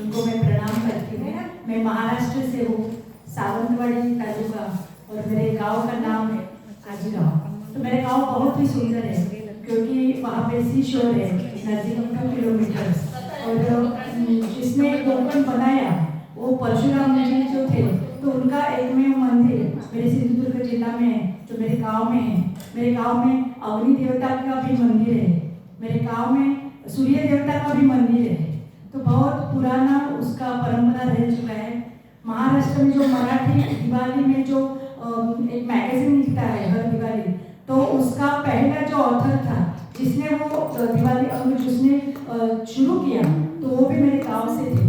उनको मैं प्रणाम करती हूँ। मैं महाराष्ट्र से हूँ, सावंतवाड़ी तालुका, और मेरे गांव का नाम है आजीगांव। तो मेरे गांव बहुत ही सुंदर है क्योंकि वहाँ पे सी शोर है नज़दीक 2 किलोमीटर। और जिसने गोकर्ण बनाया वो परशुराम जी जो थे, तो उनका एकमेव मंदिर मेरे सिंधुदुर्ग जिला में है, जो मेरे गांव में है। मेरे गांव में अग्नि देवता का भी मंदिर है, मेरे गांव में सूर्य देवता का भी मंदिर है। तो बहुत पुराना उसका परंपरा रह चुका है। महाराष्ट्र में जो मराठी दिवाली में जो एक मैगजीन लिखता है हर दिवाली, तो उसका पहला जो ऑथर था जिसने वो दिवाली जिसने शुरू किया, तो वो भी मेरे गांव से थे।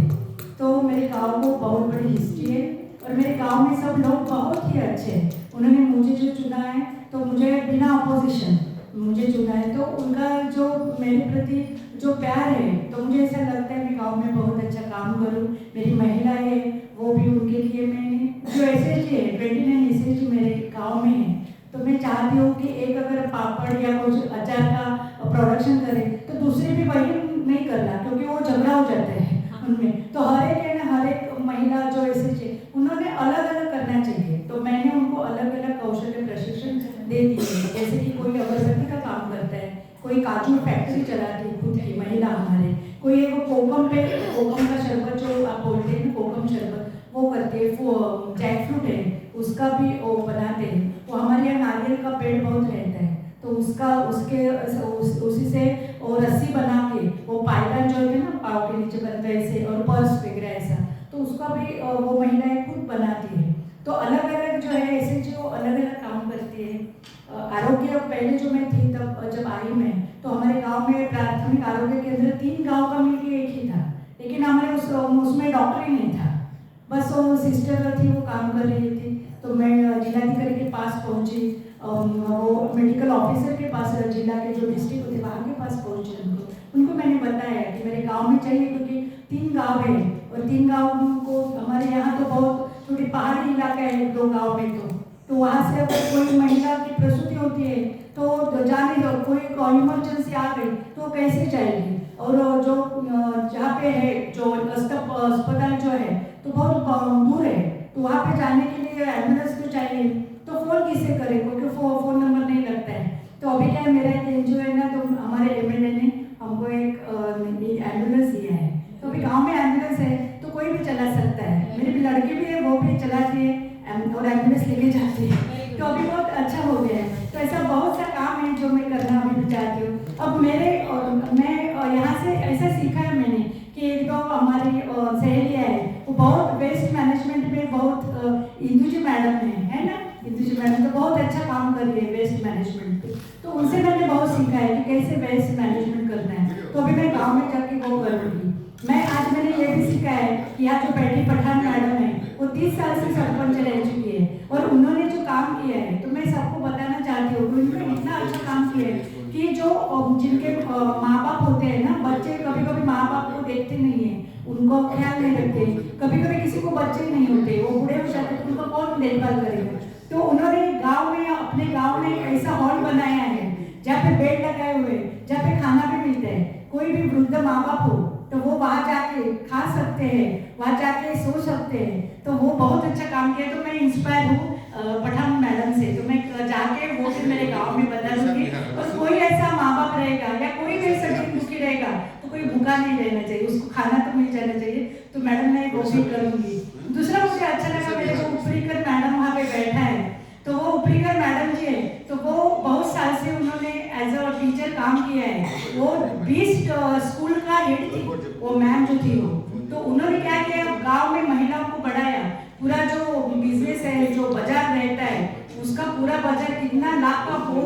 तो मेरे गांव को बहुत बड़ी हिस्ट्री है और मेरे गांव में सब लोग बहुत ही अच्छे हैं। उन्होंने मुझे जो चुना है, तो मुझे बिना अपोजिशन मुझे चुना है, तो उनका जो मेरे प्रति जो प्यार है, तो मुझे ऐसा लगता है मैं गांव में बहुत अच्छा काम करूं। मेरी महिलाएं है वो भी, उनके लिए मैंने जो SHG है 29 SHG मेरे गांव में है, तो मैं चाहती हूँ कि एक अगर पापड़ या कुछ अचार का प्रोडक्शन करे तो दूसरे भी वही नहीं करना, क्योंकि वो झगड़ा हो जाते हैं उनमें। तो हर एक है ना, हर एक महिला जो SHG उन्होंने अलग अलग करना चाहिए, तो मैंने उनको अलग अलग कौशल्य प्रशिक्षण दे दिए। जैसे कि कोई अगरबत्ती का काम करता है, कोई काजू फैक्ट्री चलाती है खुद की महिला हमारे, कोई एक कोकम का शरबत जो आप बोलते हैं ना, कोकम शरबत वो करते हैं। जैक फ्रूट है उसका भी वो बनाते हैं। वो हमारे यहाँ नारियल का पेड़ बहुत रहता है, तो उसी से वो रस्सी बना के वो पायदान जो है ना पाव के नीचे बनता है ऐसे, और पर्स वगैरह ऐसा, तो उसका भी वो महिलाएं खुद बनाती है। तो अलग अलग जो है ऐसे जो अलग अलग काम करती है। आरोग्य पहले जो मैं थी तब जब आई मैं, तो हमारे गांव में प्राथमिक आरोग्य केंद्र 3 गांव का मिलकर एक ही था, लेकिन हमारे उसमें डॉक्टर ही नहीं था, बस वो सिस्टर थी वो काम कर रही थी। तो मैं जिलाधिकारी के पास पहुंची, वो मेडिकल ऑफिसर के पास, जिला के जो डिस्ट्रिक्ट थे वहाँ के पास पहुंचे। उनको मैंने बताया कि मेरे गांव में चाहिए, क्योंकि 3 गांव है और 3 गांव को हमारे यहाँ तो बहुत थोड़ी पहाड़ी इलाका है 2 गांव में, तो वहाँ से अगर कोई महिला की प्रसूति होती है तो जाने दो, कोई इमरजेंसी आ गई तो कैसे जाएगी। और जो जहाँ पे है जो अस्पताल जो है तो बहुत दूर है, तो वहाँ पे जाने के लिए एम्बुलेंस तो चाहिए, तो फोन किसे करे, क्योंकि फोन नंबर नहीं लगता है। तो अभी क्या है, मेरा एक NGO है ना, तो हमारे MLA ने हमको एक एम्बुलेंस दिया है, तो अभी गाँव में एम्बुलेंस है तो कोई भी चला सकता है। मेरी भी लड़की भी है, वो भी चलाती है और एम्बुलेंस लेके जाती है, तो अभी बहुत अच्छा हो गया है। तो ऐसा बहुत सा काम है जो मैं करना अभी भी चाहती हूँ। अब मैं यहाँ से ऐसा सीखा है मैंने कि एक 2 हमारी सहेलियाँ है, वो बहुत वेस्ट मैनेजमेंट में बहुत इंदू जी मैडम है ना, इंदू जी मैडम तो बहुत अच्छा काम कर रही है वेस्ट मैनेजमेंट पे, तो उनसे मैंने बहुत सीखा है कि कैसे वेस्ट मैनेजमेंट करना है। तो अभी मैं गाँव में जाके वो करूँगी। मैंने ये भी सीखा है कि यहाँ जो बैठी पठान मैडम है वो 30 साल से सरपंच रह चुकी है, और उन्होंने जो काम किया है, तो मैं सबको बताना चाहती हूँ कि उन्होंने इतना अच्छा काम किया है कि जो जिनके माँ बाप होते हैं ना, बच्चे कभी कभी माँ बाप को देखते नहीं है, उनको ख्याल नहीं रखते, कभी कभी किसी को बच्चे नहीं होते, वो बूढ़े हो जाते हैं, उनको कौन देखभाल करेगा। तो उन्होंने गाँव में अपने गाँव में एक ऐसा हॉल बनाया है जहाँ पे बेड लगाए हुए, जहाँ पे खाना भी मिलता है। कोई भी वृद्ध माँ बाप हो तो वो वहाँ जाके खा सकते हैं, वहाँ जाके सो सकते हैं, तो वो बहुत अच्छा काम किया। तो मैं इंस्पायर हूँ पठान मैडम से, तो मैं जाके वो फिर मेरे गांव में बता दूंगी। और कोई ऐसा माँ बाप रहेगा या कोई भी सचिव दुखी रहेगा तो कोई भूखा नहीं रहना चाहिए, उसको खाना तो मिल जाना चाहिए, तो मैडम मैं वो भी करूँगी। दूसरा मुझे अच्छा लगा, मेरे को उपरीकर मैडम वहाँ पे बैठा है, तो वो उपरीकर मैडम जी है, तो वो बहुत साल से उन्होंने एज अ टीचर काम किया है। वो 20 स्कूल का हेड थी वो मैम जो थी वो, तो उन्होंने क्या किया, गांव में महिलाओं को बढ़ाया, पूरा जो बिजनेस है जो बाजार रहता है उसका पूरा बाजार कितना लाख का वो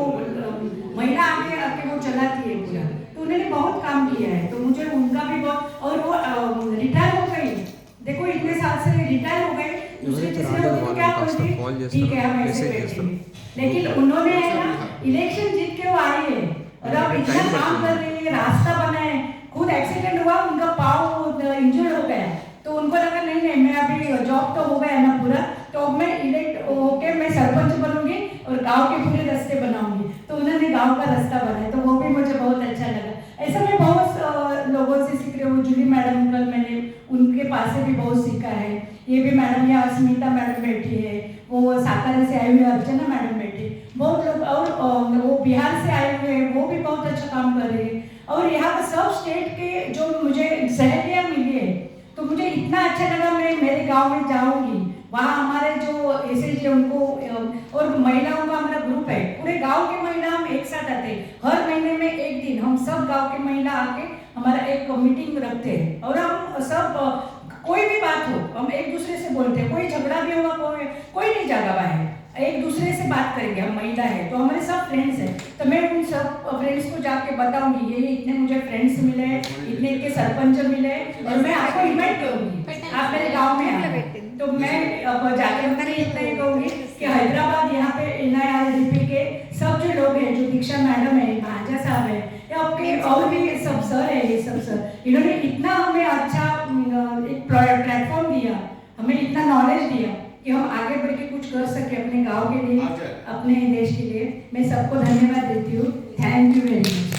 महिला आगे आके वो चलाती है पूरा, तो उन्होंने बहुत काम किया है। तो मुझे उनका भी बहुत, और वो रिटायर हो गई, देखो इतने साल से रिटायर हो गए, दूसरे तीसरे होती तो क्या बोलती, ठीक है हम ऐसे बैठेंगे, लेकिन उन्होंने है ना इलेक्शन जीत के वो आई है और अब इतना काम कर रही है, रास्ता बना है। खुद एक्सीडेंट हुआ, उनका पाँव इंजर्ड हो गया, तो उनको लगा नहीं नहीं मैं अभी जॉब तो हो गया ना पूरा, तो अब मैं इलेक्ट होके मैं सरपंच बनूंगी और गांव के पूरे रास्ते बनाऊंगी, तो उन्होंने गांव का रास्ता बनाया, तो वो भी मुझे बहुत अच्छा लगा। ऐसा मैं बहुत लोगों से सीख रही हूँ। जूली मैडम कल मैंने उनके पास से भी बहुत सीखा है। ये भी मैडम, यहाँ स्मिता मैडम बैठी है, वो सातारा से आई हुई अर्चना मैडम बैठी, बहुत लोग, और वो बिहार से आए हुए हैं, वो भी बहुत अच्छा काम कर रहे हैं। और यहाँ पर सब स्टेट के जो मुझे सहेलियाँ मिली है, तो मुझे इतना अच्छा लगा। मैं मेरे गांव में जाऊंगी, वहाँ हमारे जो एसएच उनको, और महिलाओं का हमारा ग्रुप है, पूरे गांव के महिला हम एक साथ आते हैं। हर महीने में एक दिन हम सब गांव के महिला आके हमारा एक मीटिंग रखते हैं, और हम सब कोई भी बात हो हम एक दूसरे से बोलते हैं। कोई झगड़ा भी होगा, कोई नहीं जागा हुआ है, एक दूसरे से बात करेंगे। हम महिला है तो हमारे सब फ्रेंड्स हैं, तो मैं उन सब फ्रेंड्स को जाके बताऊंगी ये इतने मुझे फ्रेंड्स मिले, इतने के सरपंच मिले, और मैं आपको इन्वाइट करूंगी, आप मेरे गांव में आए। तो मैं अब जाके उनसे इतना ही कहूँगी कि हैदराबाद यहाँ पे NIRDP के सब जो लोग हैं, जो दीक्षा मैडम है, महाजा साहब है, या आपके और भी सब सर है, ये सब सर, इन्होंने इतना हमें अच्छा एक प्लेटफॉर्म दिया, हमें इतना नॉलेज दिया कि हम आगे बढ़ के कुछ कर सके अपने गांव के लिए, अपने देश के लिए। मैं सबको धन्यवाद देती हूँ। Thank you very much.